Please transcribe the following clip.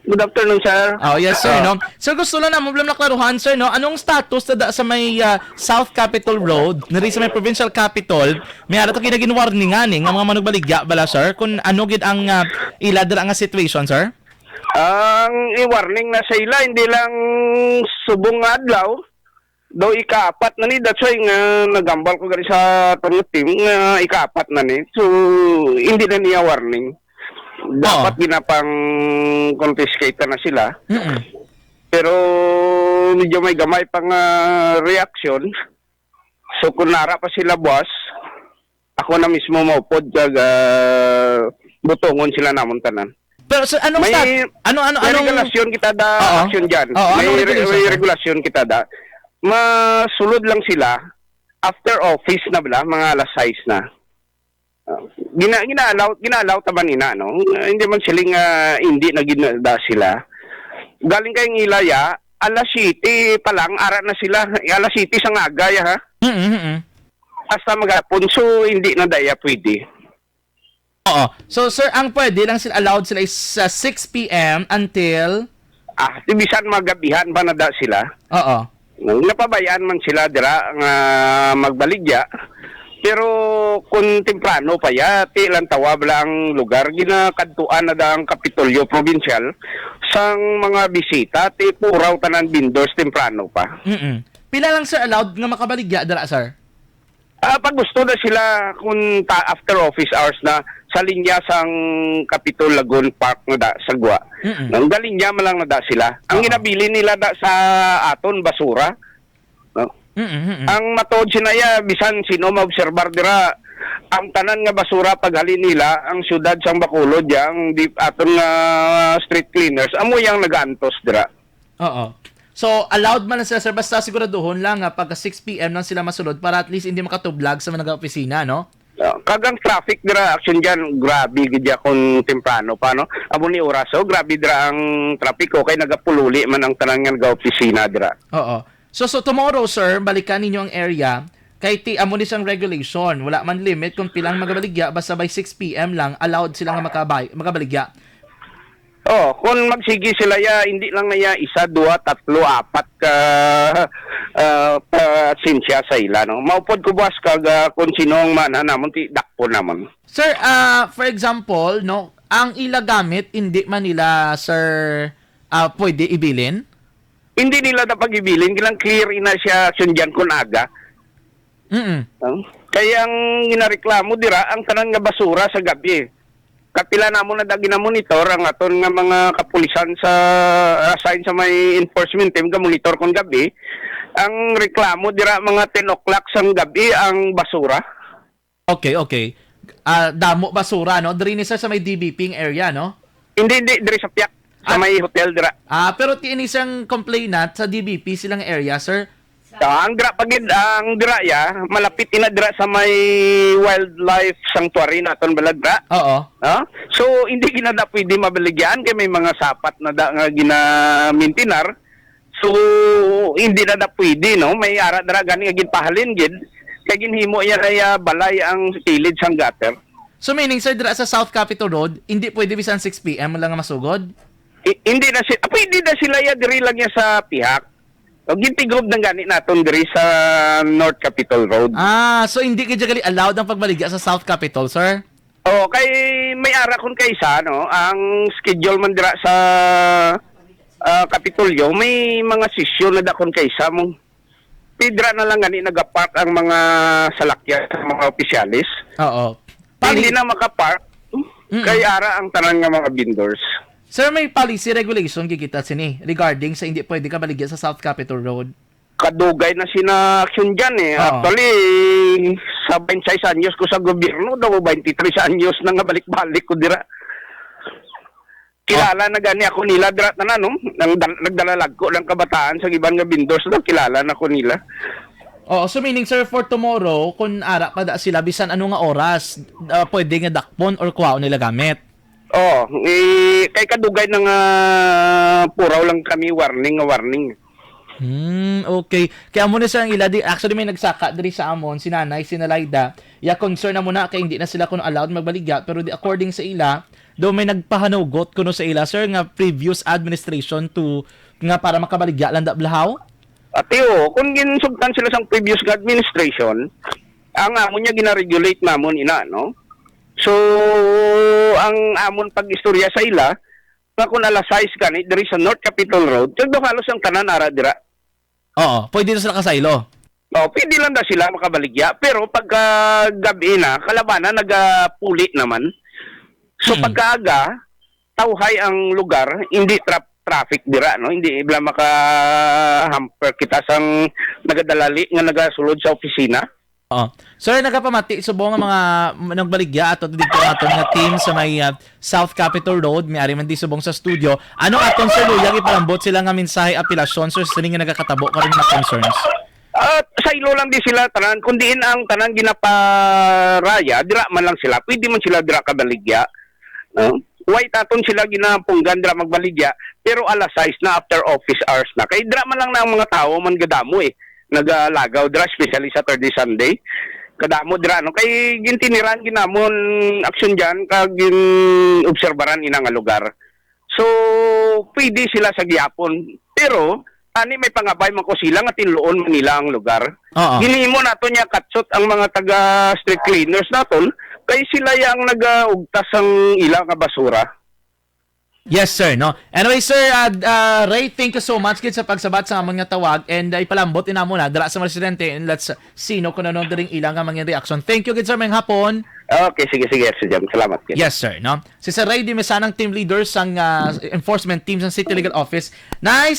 Good afternoon, sir. Oh, yes sir, no. Sir, gusto lang na mo blam naklaruhan sir, no. Anong status tada sa may South Capitol Road, nari sa may provincial capital, may ara to kinagin warningan nga mga manugbaligya bala sir, kung ano gid ang ila dira nga situation, sir? Ang i-warning na sa ila, hindi lang subong nga adlaw. Do ikaapat na ni, that's why nga nagambal ko gani sa tunod team nga ikaapat na ni. So hindi na niya warning. Dapat ginapang confiscate na sila. Pero medyo may gamay pang reaction. So kung nara pa sila boss, ako na mismo maupod kag butongon sila namon tanan. Pero sir, anong may regulasyon kita da action diyan. May regulasyon kita da. Masulod lang sila after office na bala, mga alas 6 na. Ginalaw taban ina, no? Hindi man siling hindi na ginada sila. Galing kayong Ilaya, alas 7 pa lang, ara na sila. Alas 7 sa ngagay, ha? Hasta magapon, so hindi na daya pwede. Oo. So sir, ang pwede lang sila, allowed sila is 6 p.m. until... bisan magabihan ba na da sila? Oo. Napabayaan man sila dira nga magbaligya. Pero kung temprano pa ya, ti lang tawab lang lugar ginakadtuan na da ang Kapitolyo Provincial sang mga bisita ti puraw tanan vendors temprano pa. Pila lang sir allowed nga makabaligya dira sir? Pag gusto na sila kung after office hours na sa linya sang Capitol Lagoon Park na da sa Gwa. Nang linya man lang na da sila. Ang ginabili nila da sa aton basura. No? Ang matod sinaya bisan sino maobserbar dira ang tanan nga basura paghalin nila ang syudad sang Bacolod yang aton nga street cleaners amo yang nagaantos dira. Oo. So, allowed man na sila, sir, basta siguraduhon lang nga pagka 6 p.m. nang sila masulod para at least hindi makatublag sa mga opisina, no? Kagang traffic dira action dyan, grabe gidya kung temprano pa, no? Amo ni oraso, grabe dira ang traffic ko kay nagapululi man ang tanan nga opisina dira. Oo. So tomorrow, sir, balikan ninyo ang area kay amo ni siyang regulation. Wala man limit kung pilang magabaligya, basta by 6 p.m. lang allowed sila nga magabaligya. Kung magsigi sila ya, hindi lang na ya, 1, 2, 3, 4 ka sinsya sa ila, no? Maupod ko buwas kag kung sinong namon, ti dakpo naman. Sir, for example, no, ang ila gamit, hindi man nila, sir, pwede ibilin? Hindi nila na pag-ibilin, gilang clear ina siya sundyan kun aga. Kaya ang ginareklamo dira, ang tanan nga basura sa gabi. Kapila namon na dagi na monitor ang aton nga mga kapulisan sa assign sa may enforcement team ga monitor kon gabi. Ang reklamo dira mga 10 o'clock sang gabi ang basura. Okay. Damo basura, no? Diri ni sir sa may DBP area, no? Hindi diri sa Piak sa may hotel dira. Pero tiini siyang complainant sa DBP silang area, sir. Ang dira ya, malapit ina dira sa may wildlife sanctuary naton baladra. Oo. So hindi ginada pwede mabaligyan kay may mga sapat na da nga ginamintinar. So hindi na pwede, no? May ara dira gani nga ginpahalin gid kay ginhimo ya kaya balay ang kilid sang gutter. So meaning sir dira sa South Capitol Road, hindi pwede bisan 6 p.m. lang nga masugod? Hindi na sila, pwede na sila ya diri lang ya sa Pihak. Gintigrob ng gani naton diri sa North Capitol Road. So hindi kaya gali allowed ang pagbaligya sa South Capitol, sir? Kay may ara kun kaysa, no? Ang schedule man dira sa Kapitolyo, may mga sesyon na dakon kaysa mong pidra na lang gani nagapark ang mga salakyan sa mga opisyalis. Oo. Hindi na makapark, kay ara ang tanan nga mga vendors. Sir, may policy regulation gigita sini regarding sa hindi pwede ka baligya sa South Capitol Road. Kadugay na sina action dyan eh. Actually, sa 26 anyos ko sa gobyerno, daw 23 anyos na nga balik-balik ko dira. Kilala na gani ako nila dira na no? Nagdalalag ko lang kabataan sa ibang nga vendors na kilala na ko nila. So meaning sir, for tomorrow, kung ara pa da sila, bisan ano nga oras, pwede nga dakpon or kuwaon nila gamit? Kay kadugay ng puraw lang kami warning. Okay. Kaya mo na sa ila di actually may nagsaka diri sa amon si Nanay, si Nalayda. Ya concern na muna kay hindi na sila kuno allowed magbaligya pero di according sa ila do may nagpahanugot kuno sa ila sir nga previous administration to nga para makabaligya lang da blahaw? Atiyo, kung ginsugtan sila sa previous administration, ang amon niya gina-regulate namon ina, no? So, ang amon pag-istorya sa ila, na kung alasais ka ni, diri sa North Capitol Road, tagdo halos ang tanan ara dira. Oo, pwede na sila kasaylo. O, pwede lang na sila makabaligya, pero pagka gabi na, kalabanan nagapuli naman. So, pagkaaga, tawhay ang lugar, hindi traffic dira, no? Hindi ibla maka-hamper kita sang nagadalali nga nagasulod sa opisina. Oo. Sir, nagapamati subong nga mga nagbaligya ato dito aton nga team sa may South Capitol Road, may ari man di subong sa studio. Ano aton sir luyang ipalambot sila nga mensahe apelasyon sir sa nga nagakatabo karon nga concerns? At sa ilo lang di sila tanan, kundiin ang tanan ginaparaya, dira man lang sila. Pwede man sila dira kabaligya. No? Why taton sila ginapunggan dira magbaligya, pero alas 6 na after office hours na. Kay dira man lang na ang mga tao man gadamo nagalagaw dira especially Saturday Sunday. Kadamo dira no kay gintiniran ginamon aksyon diyan kag obserbaran ina nga lugar. So pwede sila sa gihapon, pero ani may pangabay man ko sila nga tinluon man nila ang lugar. Ginimo nato niya katsot ang mga taga street cleaners naton kay sila yang nagaugtas ang ilang nga basura. Yes sir, no. Anyway sir, Ray, thank you so much kid sa pagsabat sa amon nga tawag and ipalambot ina mo na dira sa mga residente and let's see no kung ano diring ilang nga mga reaction. Thank you kid sir mayang hapon. Okay, sige Sir Jam. Salamat kid. Yes sir, no. Si Sir Ray Di Mesanang team leader sang enforcement team sa City Legal Office. Nice